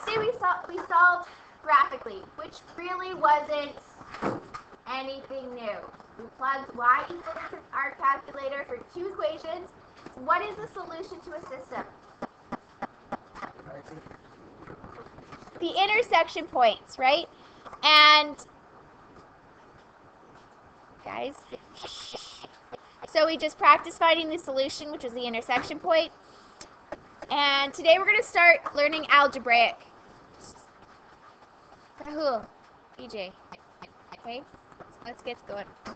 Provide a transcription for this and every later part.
last day we solved graphically, which really wasn't anything new. We plugged y equals into our calculator for two equations. What is the solution to a system? The intersection points, right? And guys, so we just practiced finding the solution, which is the intersection point. And today we're going to start learning algebraic. Rahul, EJ. Okay, let's get going. So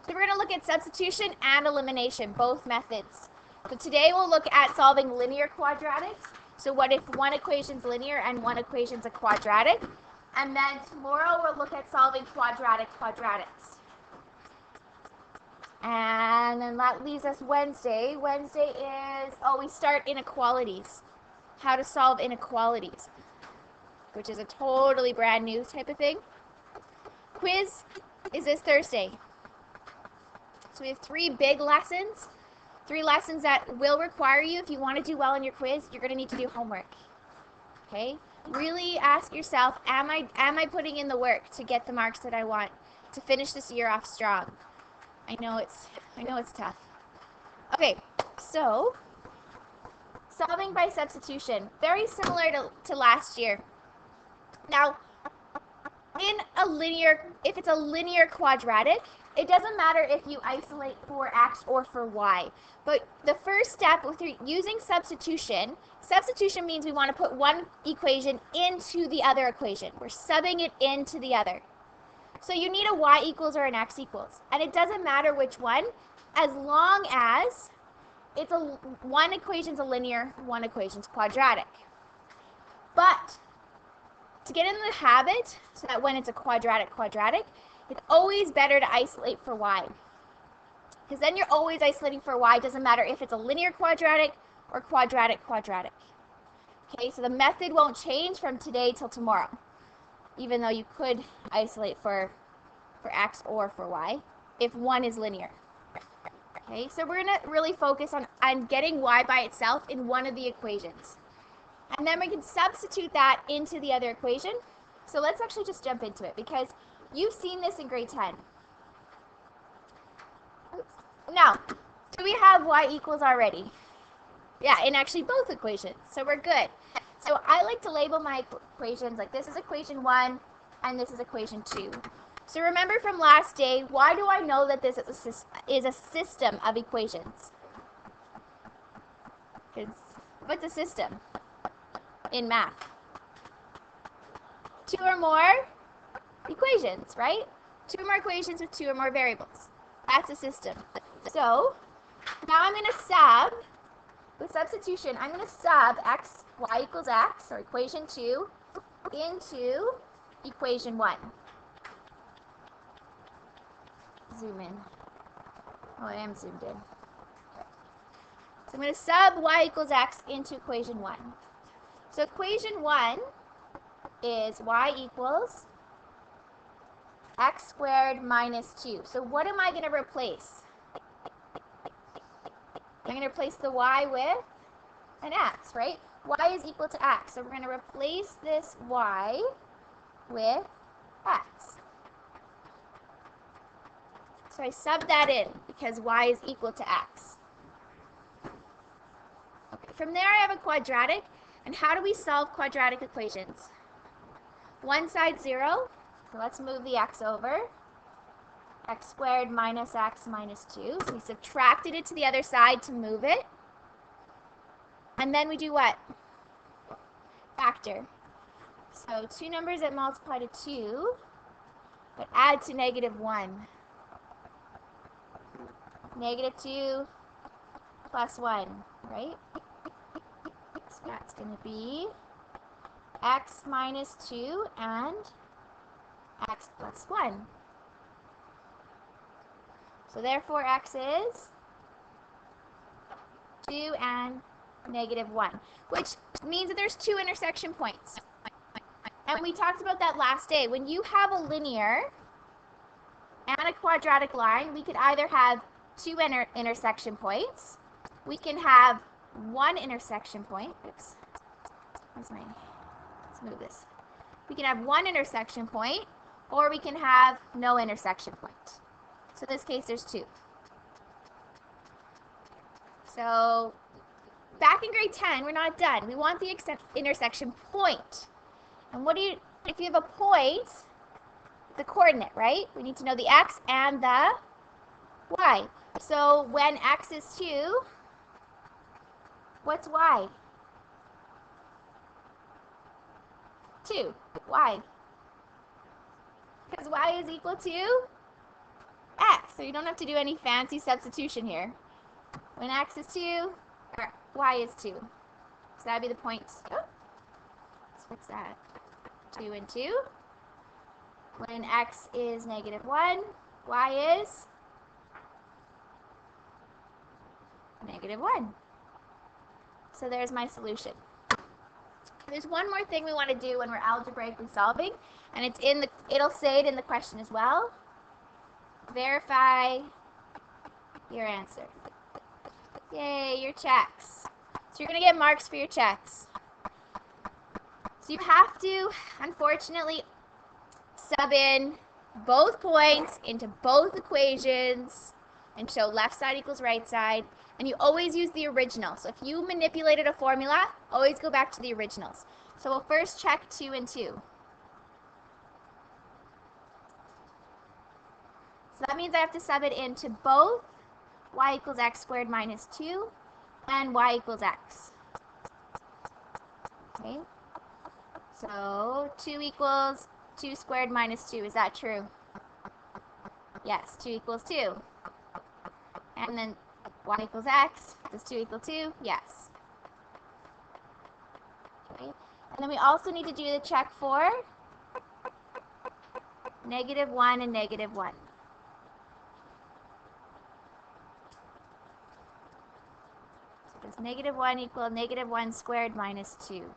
we're going to look at substitution and elimination, both methods. So today we'll look at solving linear quadratics. So what if one equation's linear and one equation's a quadratic? And then tomorrow we'll look at solving quadratics. And then that leaves us Wednesday. Wednesday is, we start inequalities. How to solve inequalities, which is a totally brand new type of thing. Quiz is this Thursday. So we have three big lessons. 3 lessons that will require you, if you want to do well in your quiz, you're going to need to do homework. Okay? Really ask yourself, am I putting in the work to get the marks that I want to finish this year off strong? I know it's tough. Okay, so solving by substitution, very similar to last year. Now, if it's a linear quadratic, it doesn't matter if you isolate for x or for y. But the first step with using substitution means we want to put one equation into the other equation. We're subbing it into the other. So you need a y equals or an x equals. And it doesn't matter which one, as long as one equation's a linear, one equation's quadratic. But to get in the habit, so that when it's a quadratic, it's always better to isolate for y. Because then you're always isolating for y. It doesn't matter if it's a linear quadratic or quadratic. Okay, so the method won't change from today till tomorrow, even though you could isolate for x or for y if one is linear. Okay, so we're going to really focus on getting y by itself in one of the equations. And then we can substitute that into the other equation. So let's actually just jump into it, because you've seen this in grade 10. Now, do we have y equals already? Yeah, in actually both equations. So we're good. So I like to label my equations like this is equation 1 and this is equation 2. So remember from last day, why do I know that this is a system of equations? What's a system in math? 2 or more equations, right? 2 or more equations with 2 or more variables. That's a system. So now I'm going to sub, with substitution, I'm going to sub y equals x, or equation 2, into equation 1. Zoom in. Oh, I am zoomed in. So I'm going to sub y equals x into equation 1. So equation 1 is y equals x squared minus 2. So what am I going to replace? I'm going to replace the y with an x, right? Y is equal to x. So we're going to replace this y with x. So I sub that in because y is equal to x. Okay, from there I have a quadratic. And how do we solve quadratic equations? One side 0. So let's move the x over. X squared minus x minus 2. So we subtracted it to the other side to move it. And then we do what? Factor. So 2 numbers that multiply to 2, but add to -1. -2 plus 1, right? So that's going to be x minus 2 and x plus 1. So therefore x is 2 and -1, which means that there's 2 intersection points. And we talked about that last day. When you have a linear and a quadratic line, we could either have 2 intersection points. We can have 1 intersection point. Oops. Where's my Let's move this. We can have one intersection point, or we can have no intersection point. So in this case, there's two. So back in grade 10, we're not done. We want the intersection point. And what do you, if you have a point, the coordinate, right? We need to know the x and the y. So when x is 2, what's y? 2. Why? Because y is equal to x. So you don't have to do any fancy substitution here. When x is 2, or y is 2. So that would be the point. Oh, let's fix that. 2 and 2. When x is -1, y is -1. So there's my solution. There's one more thing we want to do when we're algebraically solving, and it's in the, it'll say it in the question as well. Verify your answer. Yay, your checks. So you're going to get marks for your checks. So you have to, unfortunately, sub in both points into both equations and show left side equals right side. And you always use the original. So if you manipulated a formula, always go back to the originals. So we'll first check 2 and 2. So that means I have to sub it into both y equals x squared minus 2 and y equals x. Okay. So 2 equals 2 squared minus 2. Is that true? Yes, 2 equals 2. And then y equals x. Does 2 equal 2? Yes. Okay. And then we also need to do the check for -1 and -1. So does -1 equal -1 squared minus 2?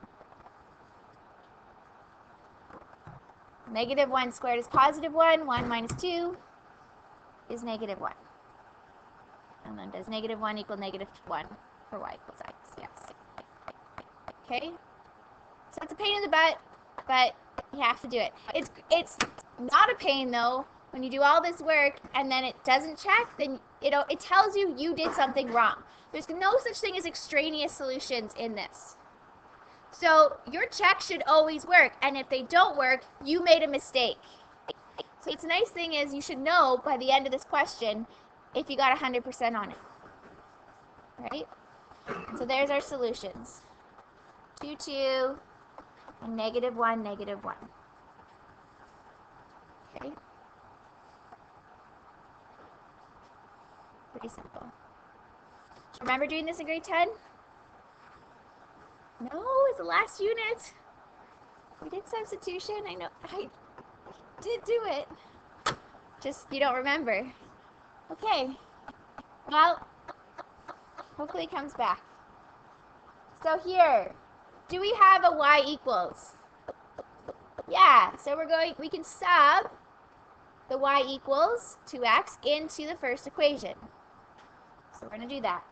-1 squared is +1. 1 minus 2 is -1. And then does -1 equal -1 for y equals x? Yes. Okay? So it's a pain in the butt, but you have to do it. It's not a pain, though, when you do all this work and then it doesn't check, then it tells you you did something wrong. There's no such thing as extraneous solutions in this. So your check should always work, and if they don't work, you made a mistake. So it's a nice thing is you should know by the end of this question if you got 100% on it. Right? So there's our solutions. 2, 2, and -1, -1. Okay? Pretty simple. Do you remember doing this in grade 10? No, it's the last unit. We did substitution. I know. I did do it. Just you don't remember. Okay. Well, hopefully it comes back. So here, do we have a y equals? Yeah, so we can sub the y equals 2x into the first equation. So we're going to do that.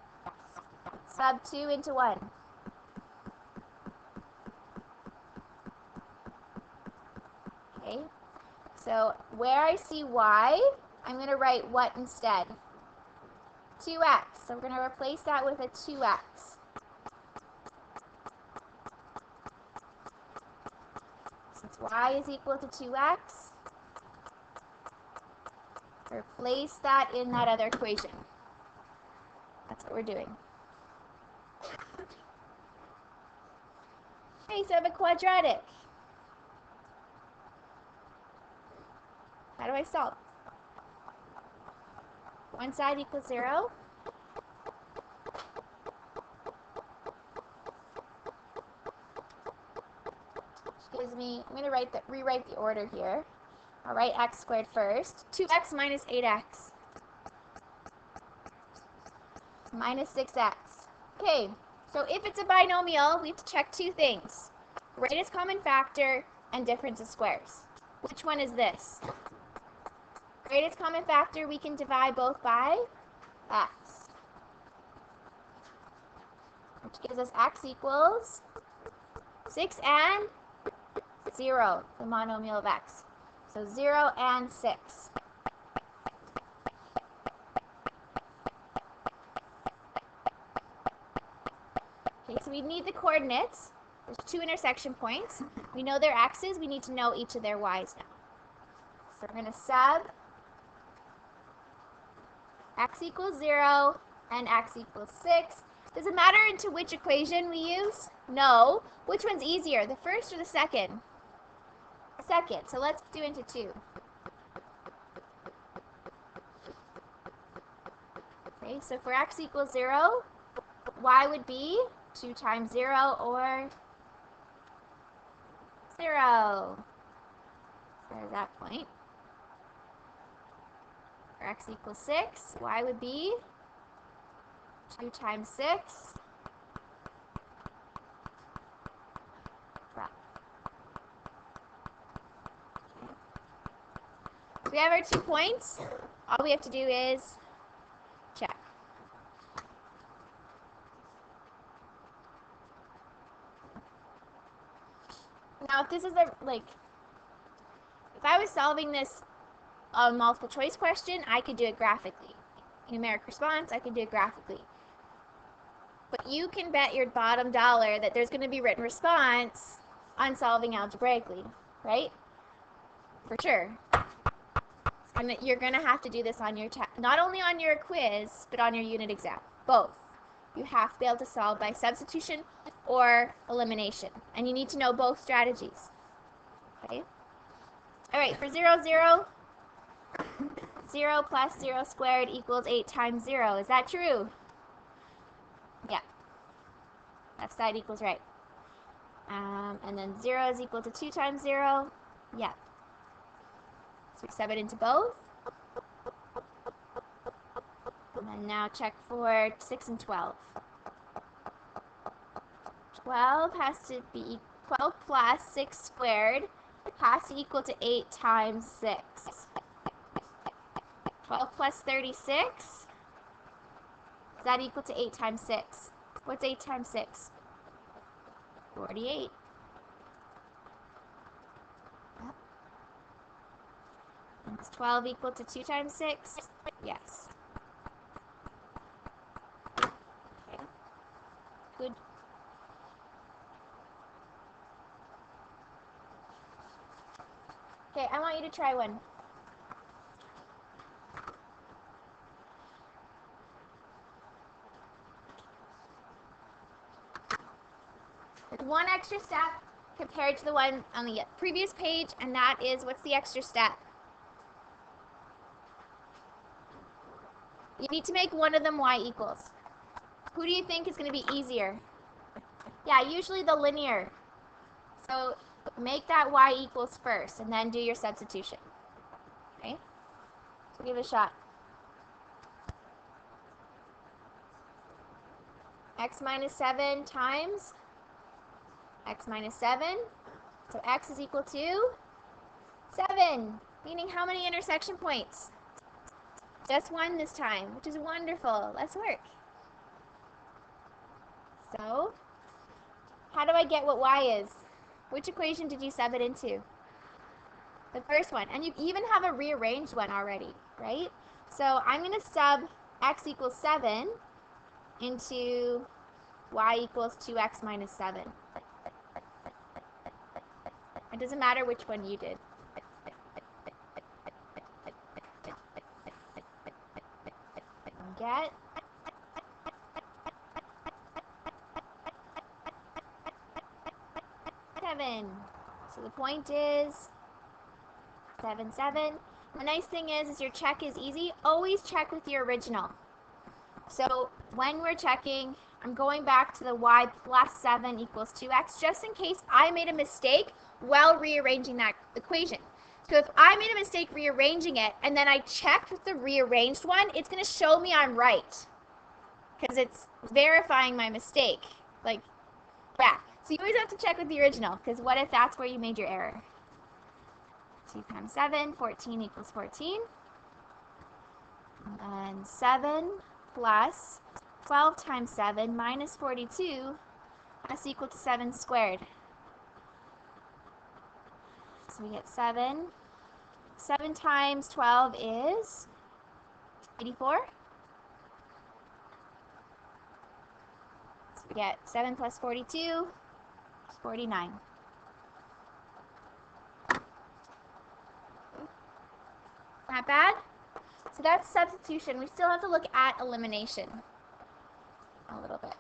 Sub 2 into 1. Okay, so where I see y, I'm going to write what instead? 2x. So we're going to replace that with a 2x. Since y is equal to 2x, replace that in that other equation. That's what we're doing. Okay, so I have a quadratic. How do I solve? One side equals 0. Which gives me, I'm going to rewrite the order here. I'll write x squared first. 2x minus 8x. Minus 6x. Okay, so if it's a binomial, we have to check two things. Greatest common factor and difference of squares. Which one is this? Greatest common factor, we can divide both by x. Which gives us x equals 6 and 0, the monomial of x. So 0 and 6. Okay, so we need the coordinates. There's 2 intersection points. We know their x's. We need to know each of their y's now. So we're going to sub x equals 0 and x equals 6. Does it matter into which equation we use? No. Which one's easier, the first or the second? The second. So let's do into 2. Okay, so for x equals 0, y would be 2 times 0 or 0. There's that point. For x equals 6, y would be 2 times 6, 12. Okay. So we have our 2 points. All we have to do is check. Now, if this is if I was solving this multiple choice question, I could do it graphically. Numeric response, I could do it graphically. But you can bet your bottom dollar that there's going to be written response on solving algebraically, right? For sure. You're going to have to do this on your not only on your quiz, but on your unit exam. Both. You have to be able to solve by substitution or elimination. And you need to know both strategies. Okay? All right, for 0, 0, 0 plus 0 squared equals 8 times 0. Is that true? Yeah. Left side equals right. And then 0 is equal to 2 times 0. Yeah. So we sub it into both. And then now check for 6 and 12. 12 has to be 12 plus 6 squared has to equal to 8 times 6. 12 plus 36, is that equal to 8 times 6? What's 8 times 6? 48. Yep. And is 12 equal to 2 times 6? Yes. Okay. Good. Okay, I want you to try one. There's one extra step compared to the one on the previous page, and that is, what's the extra step? You need to make one of them y equals. Who do you think is going to be easier? Yeah, usually the linear. So make that y equals first, and then do your substitution. Okay? So give it a shot. X minus 7 times x minus 7. So x is equal to 7, meaning how many intersection points? Just 1 this time, which is wonderful. Let's work. So, how do I get what y is? Which equation did you sub it into? The first one. And you even have a rearranged one already, right? So I'm going to sub x equals 7 into y equals 2x minus 7. It doesn't matter which one you did. Get 7. So the point is 7, 7. The nice thing is your check is easy. Always check with your original. So when we're checking, I'm going back to the y plus 7 equals 2x, just in case I made a mistake while rearranging that equation. So if I made a mistake rearranging it, and then I checked with the rearranged one, it's going to show me I'm right, because it's verifying my mistake. Like, yeah. So you always have to check with the original, because what if that's where you made your error? 2 times 7, 14 equals 14. And 7 plus 12 times 7 minus 42 that's equal to 7 squared. So we get 7. 7 times 12 is 84. So we get 7 plus 42 is 49. Not bad? So that's substitution. We still have to look at elimination a little bit.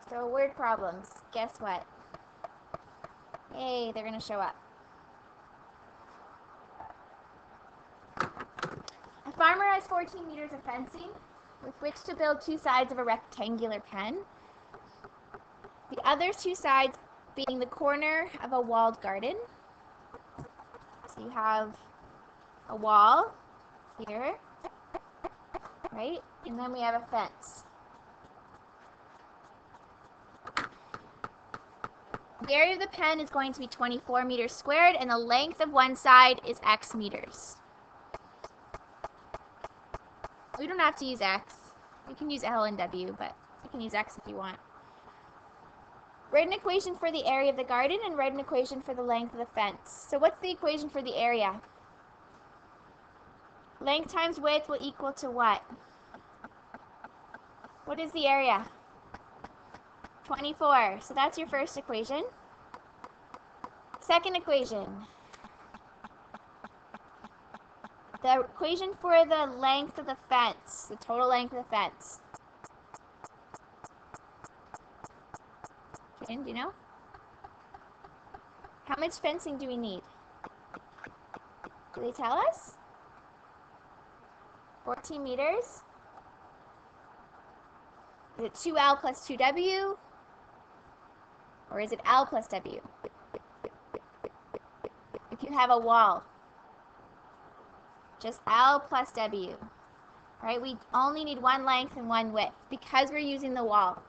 So word problems. Guess what? Hey, they're going to show up. A farmer has 14 meters of fencing with which to build 2 sides of a rectangular pen. The other 2 sides being the corner of a walled garden. So you have a wall here, right? And then we have a fence. The area of the pen is going to be 24 meters squared, and the length of one side is x meters. We don't have to use x. You can use L and W, but you can use x if you want. Write an equation for the area of the garden and write an equation for the length of the fence. So what's the equation for the area? Length times width will equal to what? What is the area? 24. So that's your first equation. Second equation. The equation for the length of the fence, the total length of the fence. Do you know? How much fencing do we need? Do they tell us? 14 meters. Is it 2L plus 2W? Or is it L plus W? If you have a wall, just L plus W. Right? We only need one length and one width because we're using the wall.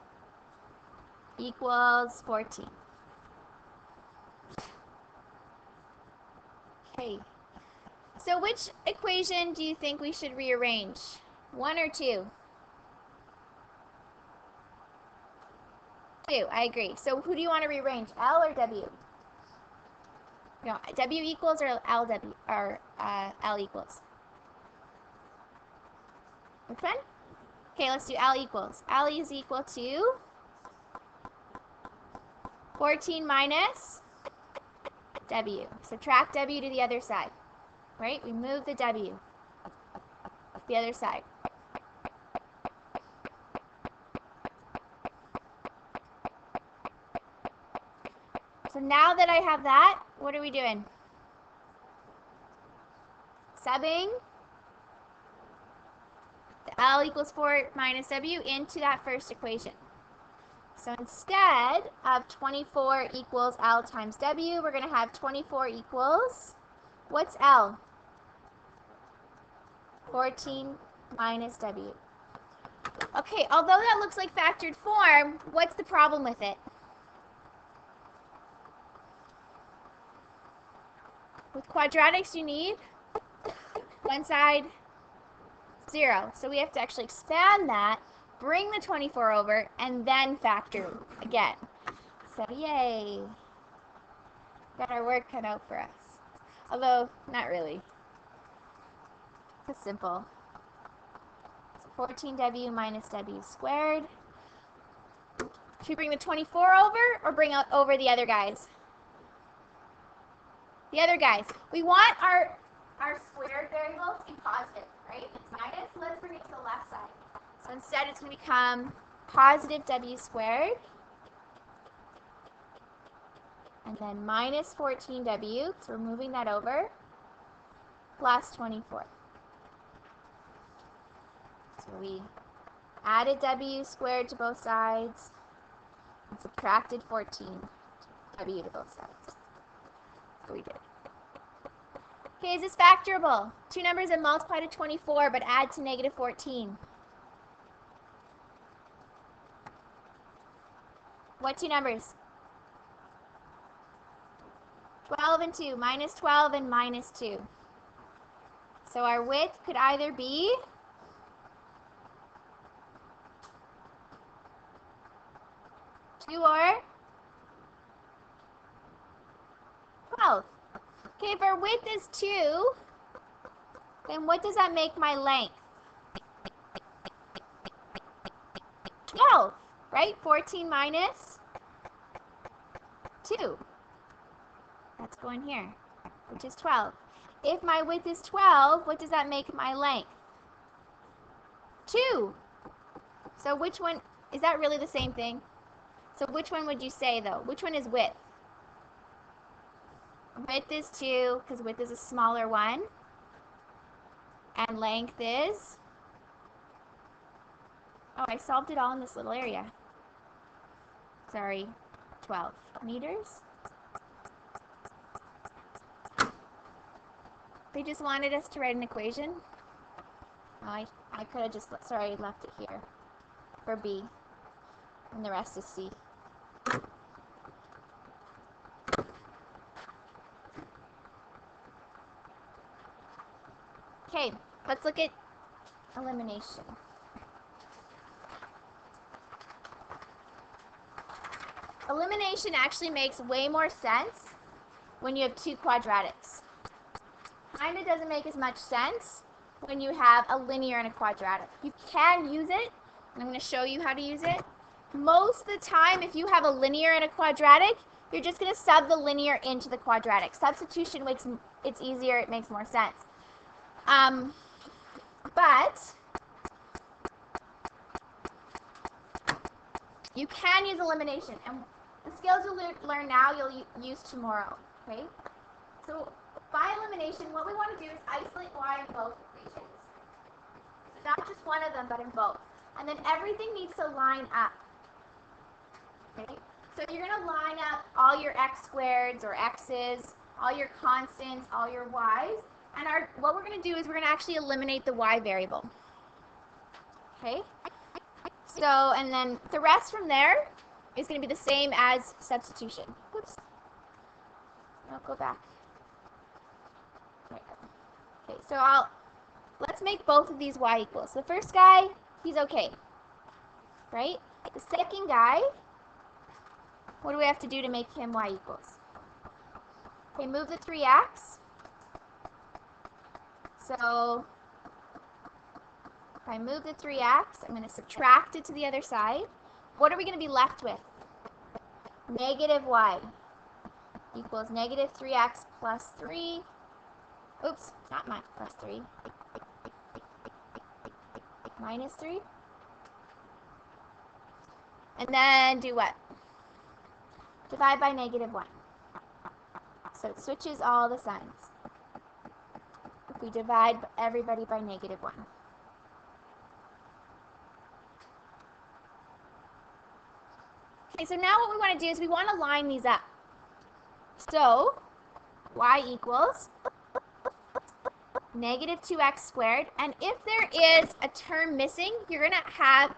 Equals 14. Okay. So which equation do you think we should rearrange? 1 or 2? 2, I agree. So who do you want to rearrange, L or W? No, W equals or LW or L equals? Which one? Okay, let's do L equals. L is equal to 14 minus W. Subtract W to the other side. Right? We move the W to the other side. So now that I have that, what are we doing? Subbing the L equals 4 minus W into that first equation. So instead of 24 equals L times W, we're going to have 24 equals, what's L? 14 minus W. Okay, although that looks like factored form, what's the problem with it? With quadratics, you need one side 0. So we have to actually expand that, bring the 24 over, and then factor again. So yay. Got our work cut out for us. Although, not really. It's simple. So 14W minus W squared. Should we bring the 24 over or bring out over the other guys? The other guys. We want our squared variable to be positive, right? It's minus, so let's bring it to the left side. So instead it's going to become positive W squared. And then minus 14W, so we're moving that over, plus 24. So we added W squared to both sides and subtracted 14W to both sides. So we did. Okay, is this factorable? Two numbers that multiply to 24 but add to negative 14. What two numbers? 12 and 2, minus 12 and minus 2. So our width could either be 2 or 12. Okay, if our width is 2, then what does that make my length? 12, right? 14 minus 2. That's going here, which is 12. If my width is 12, what does that make my length? 2. So which one, is that really the same thing? So which one would you say though? Which one is width? Width is 2, because width is a smaller one. And length is, oh, I solved it all in this little area. Sorry, 12 meters. They just wanted us to write an equation. Oh, I could have just, sorry, left it here for B, and the rest is C. Okay, let's look at elimination. Elimination actually makes way more sense when you have 2 quadratics. Kind of doesn't make as much sense when you have a linear and a quadratic. You can use it, and I'm going to show you how to use it. Most of the time, if you have a linear and a quadratic, you're just going to sub the linear into the quadratic. Substitution makes it's easier, it makes more sense. But you can use elimination, and the skills you'll learn now you'll use tomorrow. Okay? So by elimination, what we want to do is isolate y in both equations. So not just one of them, but in both. And then everything needs to line up. Okay? So you're going to line up all your x squareds or x's, all your constants, all your y's. And what we're going to do is we're going to actually eliminate the y variable. Okay? So, and then the rest from there is going to be the same as substitution. Oops. I'll go back. Okay, so let's make both of these y equals. The first guy, he's okay, right? The second guy, what do we have to do to make him y equals? Okay, move the 3x. So if I move the 3x, I'm going to subtract it to the other side. What are we going to be left with? Negative y equals negative 3x plus 3. Oops, not my plus 3. Minus 3. And then do what? Divide by negative 1. So it switches all the signs. We divide everybody by negative 1. Okay, so now what we want to do is we want to line these up. So y equals negative 2x squared, and if there is a term missing, you're going to have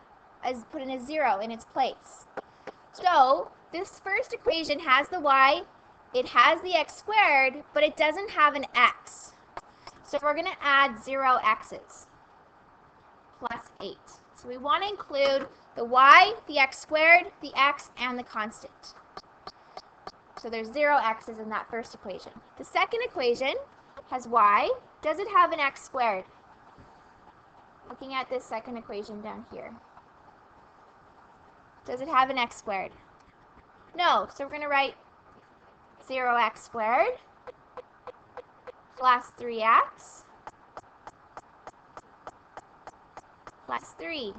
put in a 0 in its place. So this first equation has the y, it has the x squared, but it doesn't have an x. So we're going to add 0 x's plus 8. So we want to include the y, the x squared, the x, and the constant. So there's 0 x's in that first equation. The second equation has y. Does it have an x squared? Looking at this second equation down here. Does it have an x squared? No. So we're going to write 0x squared plus 3x plus 3.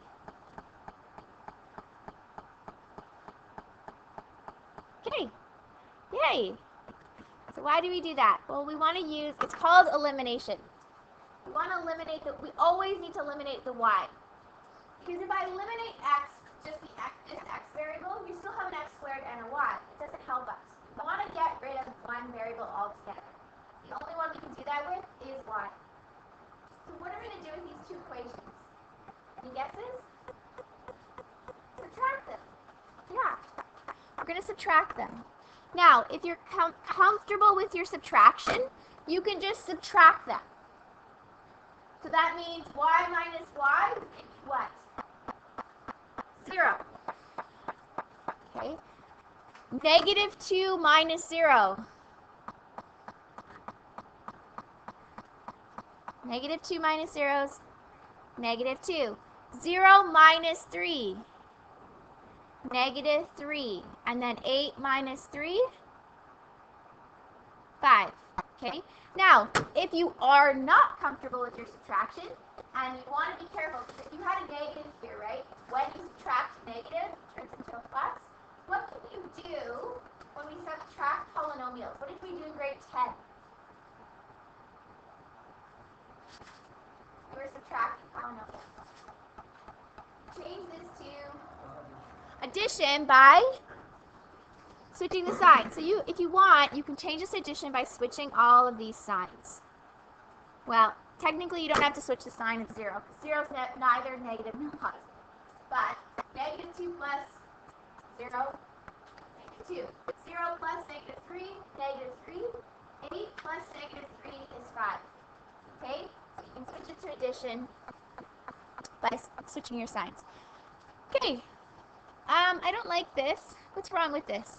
Okay. Yay. So why do we do that? Well, we want to use, it's called elimination. We want to eliminate we always need to eliminate the y. Because if I eliminate x, just the x, this x variable, we still have an x squared and a y. It doesn't help us. We want to get rid of one variable altogether. The only one we can do that with is y. So what are we going to do with these two equations? Any guesses? Subtract them. Yeah. We're going to subtract them. Now, if you're comfortable with your subtraction, you can just subtract them. So that means y minus y is what? 0. Okay. Negative 2 minus 0. Negative 2 minus 0 is negative 2. 0 minus 3. Negative 3. And then 8 minus 3. 5. Okay? Now, if you are not comfortable with your subtraction, and you want to be careful, because if you had a negative here, right? When you subtract negative, it turns into a plus. What can you do when we subtract polynomials? What did we do in grade 10? We were subtracting polynomials. Change this to addition by switching the sign. So if you want, you can change this addition by switching all of these signs. Well, technically you don't have to switch the sign of 0, because 0 is neither negative nor positive. But negative 2 plus 0, negative 2. 0 plus negative 3, negative 3. 8 plus negative 3 is 5. Okay? So you can switch it to addition by switching your signs. Okay. I don't like this. What's wrong with this?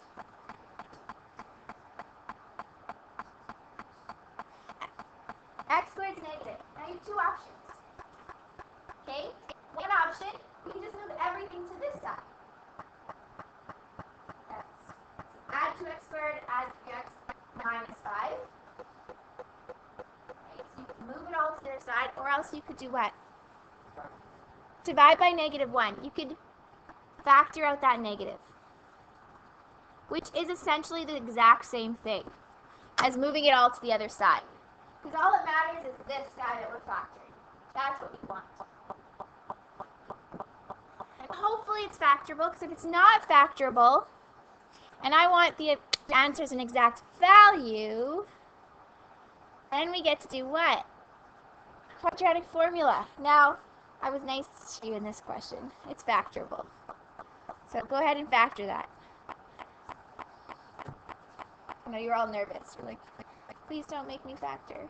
X squared is negative. Now you have two options. Okay? One option, we can just move everything to this side. That's add 2x squared, add 3x minus 5. Okay, so you can move it all to the other side, or else you could do what? Divide by negative 1. You could factor out that negative, which is essentially the exact same thing as moving it all to the other side. Because all that matters is this guy that we're factoring. That's what we want. And hopefully it's factorable, because if it's not factorable, and I want the answer as an exact value, then we get to do what? Quadratic formula. Now, I was nice to you in this question. It's factorable. So go ahead and factor that. I know you're all nervous. You're like, please don't make me factor.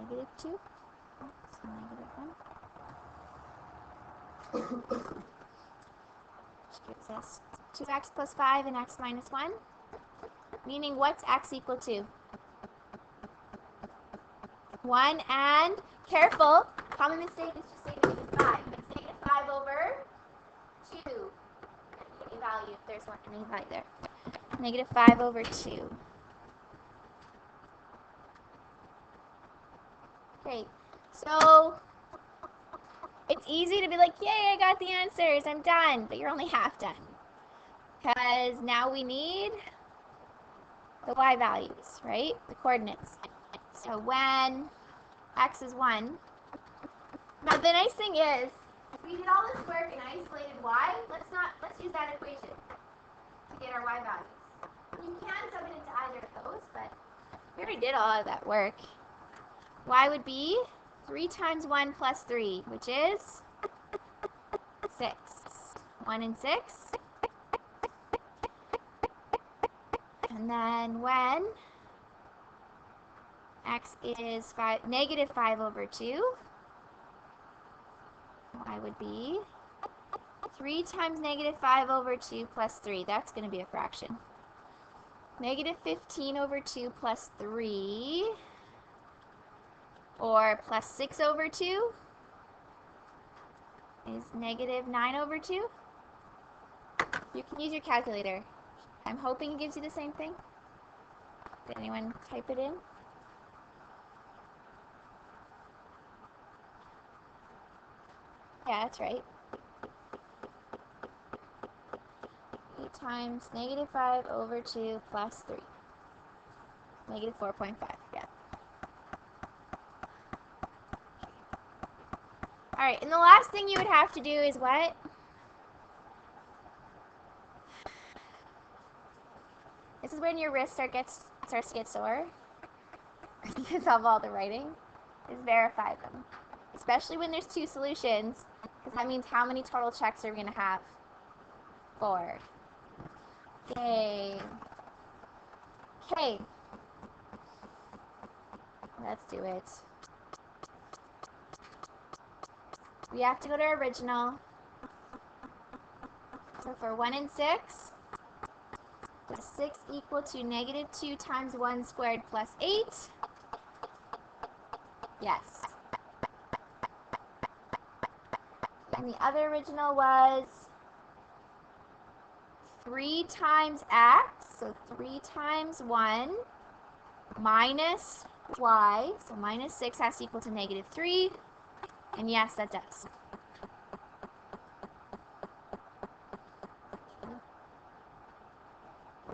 Negative 2, so negative 1, which gives us 2x plus 5 and x minus 1, meaning what's x equal to? 1 and, careful, common mistake is just say negative 5. It's negative 5 over 2. Any value, if there's any value there. Negative 5 over 2. Okay, so it's easy to be like, yay, I got the answers, I'm done, but you're only half done. Because now we need the y values, right? The coordinates. So when x is 1, now the nice thing is, we did all this work and isolated y, let's use that equation to get our y values. You can sub it into either of those, but we already did all of that work. Y would be 3 times 1 plus 3, which is 6. 1 and 6. And then when x is negative 5 over 2, y would be 3 times negative 5 over 2 plus 3. That's going to be a fraction. Negative 15 over 2 plus 3. Or plus 6 over 2 is negative 9 over 2. You can use your calculator. I'm hoping it gives you the same thing. Did anyone type it in? Yeah, that's right. 8 times negative 5 over 2 plus 3. Negative 4.5, yeah. Alright, and the last thing you would have to do is what? This is when your wrist starts to get sore because of all the writing. Is verify them, especially when there's two solutions, because that means how many total checks are we going to have? 4. Okay. Okay. Let's do it. We have to go to our original. So for 1 and 6, does 6 equal to negative 2 times 1 squared plus 8? Yes. And the other original was 3 times x, so 3 times 1 minus y, so minus 6 has to equal to negative 3, and yes, that does.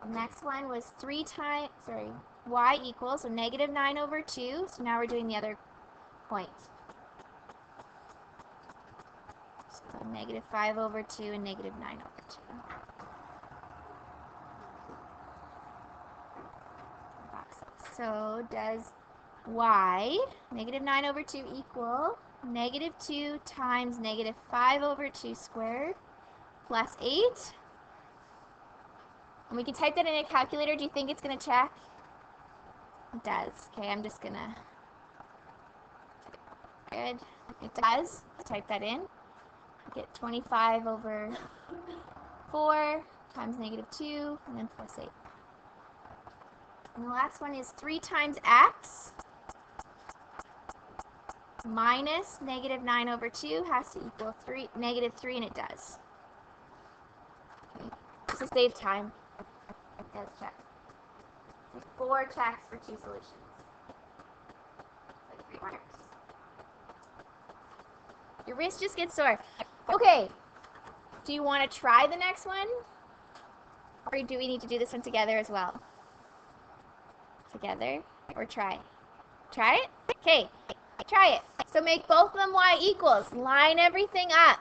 The next one was y equals, so negative 9 over 2, so now we're doing the other point. So negative 5 over 2 and negative 9 over 2. So does y, negative 9 over 2 equal negative 2 times negative 5 over 2 squared plus 8? And we can type that in a calculator. Do you think it's going to check? It does. Okay, I'm just going to... Good. It does. Type that in. Get 25 over 4 times negative 2, and then plus 8. And the last one is 3 times x minus negative 9 over 2 has to equal negative 3, and it does. Okay. Just to save time, it does check. There's 4 checks for 2 solutions. Like 3 marks. Your wrist just gets sore. Okay, do you want to try the next one? Or do we need to do this one together as well? Together? Or try? Try it? Okay, try it. So make both of them y equals. Line everything up.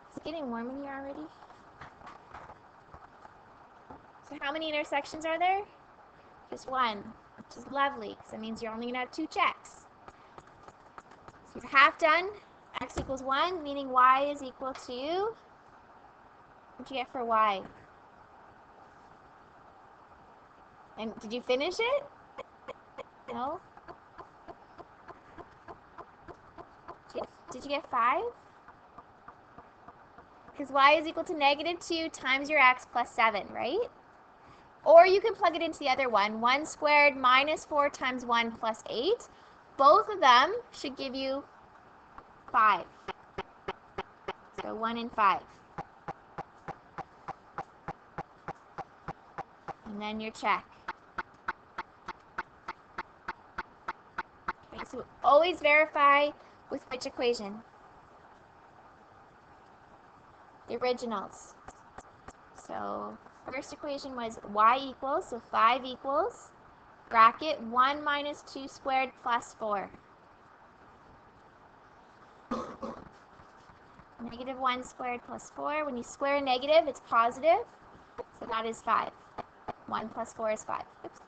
It's getting warm in here already. So how many intersections are there? Just 1, which is lovely, because that means you're only going to have 2 checks. So you're half done. X equals 1, meaning y is equal to, what'd you get for y? And did you finish it? No? Did you get 5? Because y is equal to negative 2 times your x plus 7, right? Or you can plug it into the other one. 1 squared minus 4 times 1 plus 8. Both of them should give you 5. So 1 and 5. And then your check. Okay, so always verify with which equation? The originals. So first equation was y equals, so 5 equals, bracket 1 minus 2 squared plus 4. Negative 1 squared plus 4. When you square a negative, it's positive. So that is 5. 1 plus 4 is 5. Oops.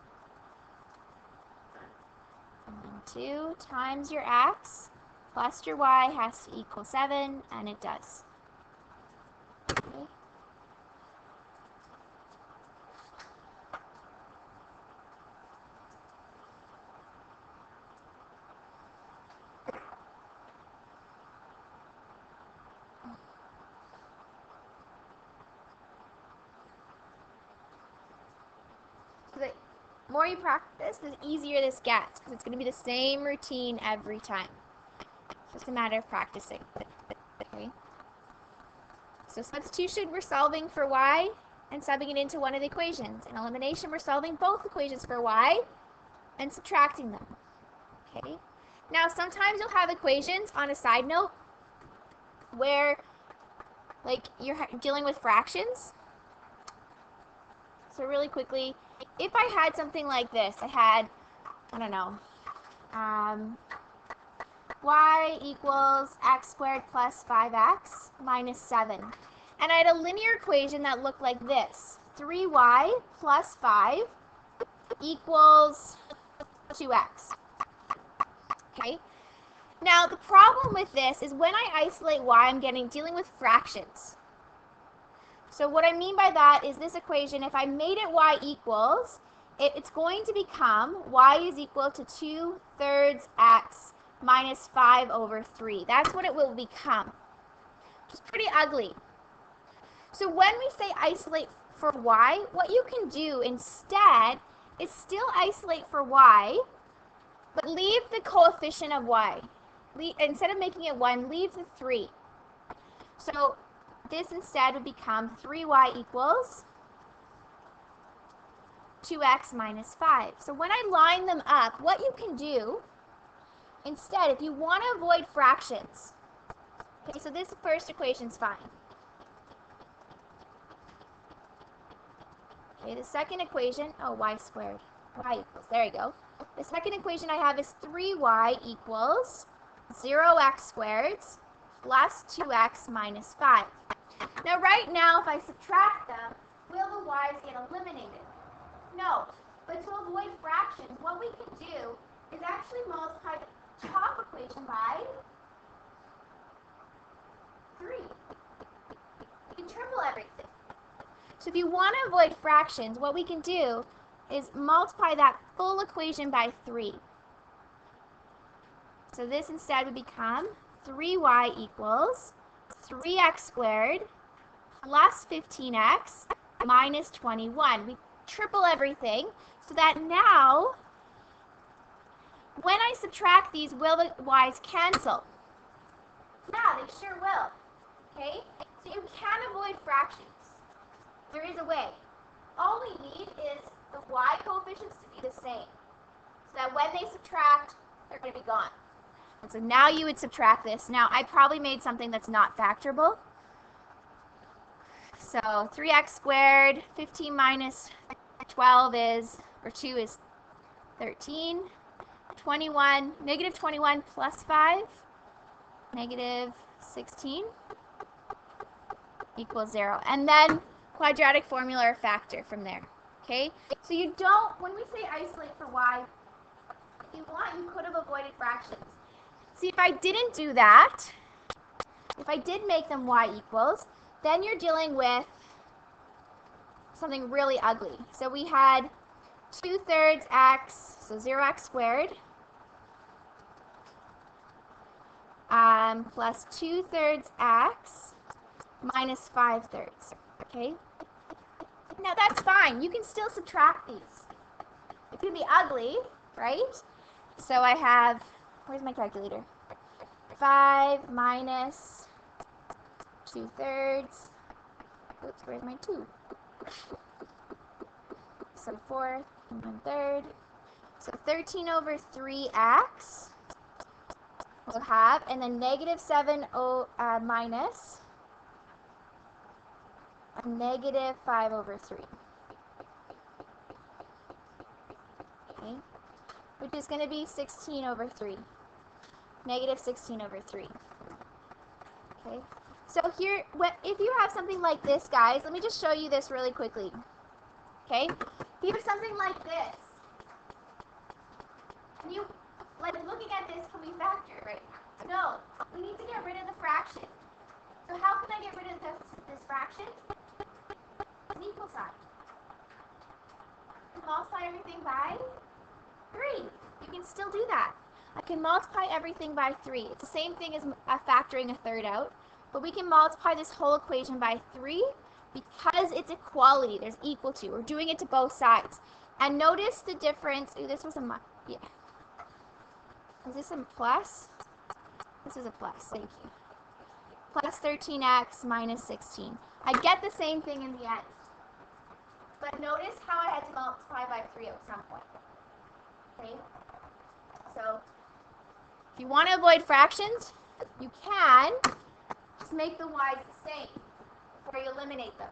And then 2 times your x plus your y has to equal 7, and it does. Okay. The more you practice, the easier this gets, because it's going to be the same routine every time. It's just a matter of practicing. Okay. So substitution, we're solving for y and subbing it into one of the equations. In elimination, we're solving both equations for y and subtracting them. Okay. Now, sometimes you'll have equations, on a side note, where like you're dealing with fractions. So really quickly, if I had something like this, I had, I don't know, y equals x squared plus 5x minus 7. And I had a linear equation that looked like this. 3y plus 5 equals 2x. Okay? Now, the problem with this is when I isolate y, I'm dealing with fractions. So what I mean by that is this equation, if I made it y equals, it's going to become y is equal to 2/3 x minus 5 over 3. That's what it will become, which is pretty ugly. So when we say isolate for y, what you can do instead is still isolate for y, but leave the coefficient of y. Instead of making it 1, leave the 3. So this instead would become 3y equals 2x minus 5. So when I line them up, what you can do instead, if you want to avoid fractions, okay, so this first equation's fine. Okay, the second equation, oh, y squared, y equals, there you go. The second equation I have is 3y equals 0x squared plus 2x minus 5. Now, right now, if I subtract them, will the y's get eliminated? No, but to avoid fractions, what we can do is actually multiply the top equation by 3. You can triple everything. So if you want to avoid fractions, what we can do is multiply that full equation by 3. So this instead would become 3y equals 3x squared plus 15x minus 21. We triple everything so that now when I subtract these, will the y's cancel? Yeah, they sure will. Okay? So you can avoid fractions. There is a way. All we need is the y coefficients to be the same, so that when they subtract, they're going to be gone. And so now you would subtract this. Now, I probably made something that's not factorable. So 3x squared, 15 minus 12 is, or 2 is 13. 21, negative 21 plus 5, negative 16 equals 0. And then quadratic formula or factor from there. Okay? So you don't, when we say isolate for y, if you want, you could have avoided fractions. See, if I didn't do that, if I did make them y equals, then you're dealing with something really ugly. So we had 2/3 x, so 0x squared, plus 2/3 x minus 5/3. Okay? Now that's fine. You can still subtract these. It can be ugly, right? So I have, where's my calculator? 5 minus 2/3. Oops, where's my 2? So 4 and 1/3. So 13 over 3x we'll have, and then negative 7 minus a negative 5 over 3. Okay, which is going to be 16 over 3. Negative 16 over 3. Okay, so here, if you have something like this, guys, let me just show you this really quickly. Okay, if you have something like this, and you, like looking at this, can we factor, right? No, we need to get rid of the fraction. So how can I get rid of this fraction? An equal sign. Multiply everything by 3. You can still do that. I can multiply everything by 3. It's the same thing as factoring a third out, but we can multiply this whole equation by 3 because it's equality. There's equal to. We're doing it to both sides. And notice the difference. Ooh, this was a yeah. Is this a plus? This is a plus. Thank you. Plus 13x minus 16. I get the same thing in the end. But notice how I had to multiply by 3 at some point. Okay? So, if you want to avoid fractions, you can just make the y's the same before you eliminate them.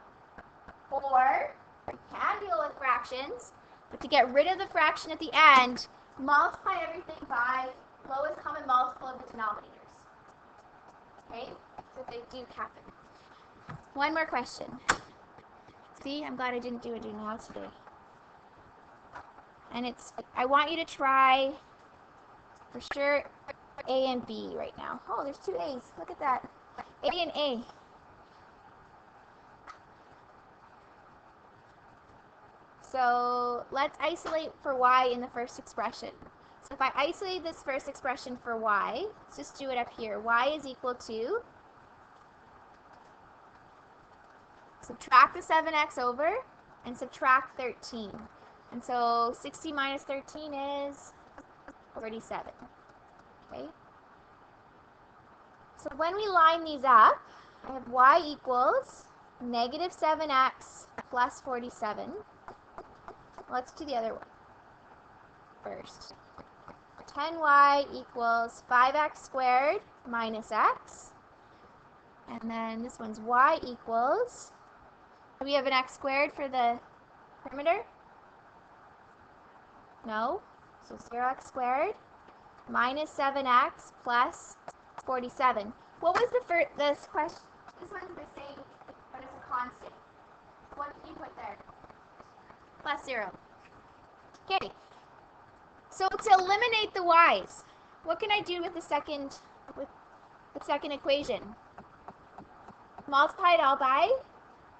Or, you can deal with fractions, but to get rid of the fraction at the end, multiply everything by lowest common multiple of the denominators. Okay? So they do happen. One more question. See, I'm glad I didn't do it now today. And I want you to try, for sure, A and B right now. Oh, there's two A's. Look at that. A and A. So let's isolate for y in the first expression. So if I isolate this first expression for y, let's just do it up here. Y is equal to, subtract the 7x over, and subtract 13. And so 60 minus 13 is 37. Okay? So when we line these up, I have y equals negative 7x plus 47. Let's do the other one first. 10y equals 5x squared minus x. And then this one's y equals, do we have an x squared for the perimeter? No. So 0x squared minus 7x plus 47. What was this question? This one's the same, but it's a constant. What can you put there? Plus 0. Okay. So to eliminate the y's, what can I do with the second equation? Multiply it all by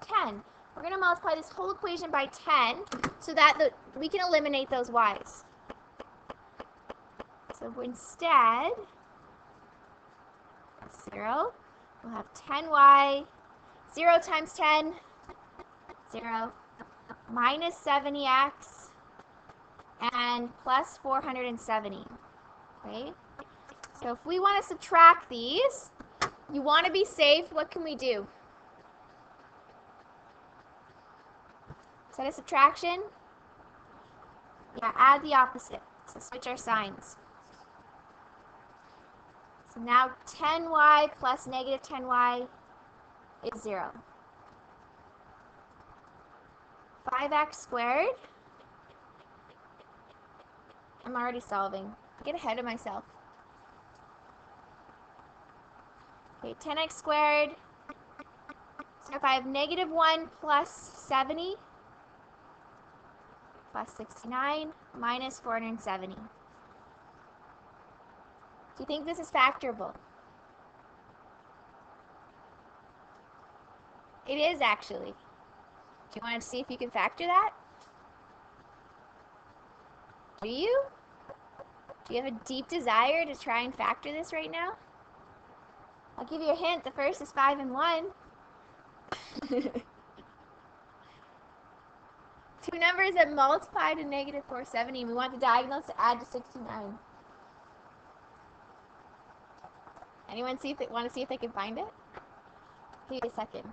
10. We're going to multiply this whole equation by 10 so that we can eliminate those y's. So instead, 0, we'll have 10y, 0 times 10, 0, minus 70x, and plus 470. Okay? So if we want to subtract these, you want to be safe, what can we do? Is that a subtraction? Yeah, add the opposite. So switch our signs. So now 10y plus negative 10y is 0. 5x squared. I'm already solving. Get ahead of myself. Okay, 10x squared. So if I have negative 1 plus 70 plus 69 minus 470. Do you think this is factorable? It is actually. Do you want to see if you can factor that? Do you? Do you have a deep desire to try and factor this right now? I'll give you a hint. The first is 5 and 1. Two numbers that multiply to negative 470. We want the diagonals to add to 69. Anyone want to see if they can find it? Give me a second.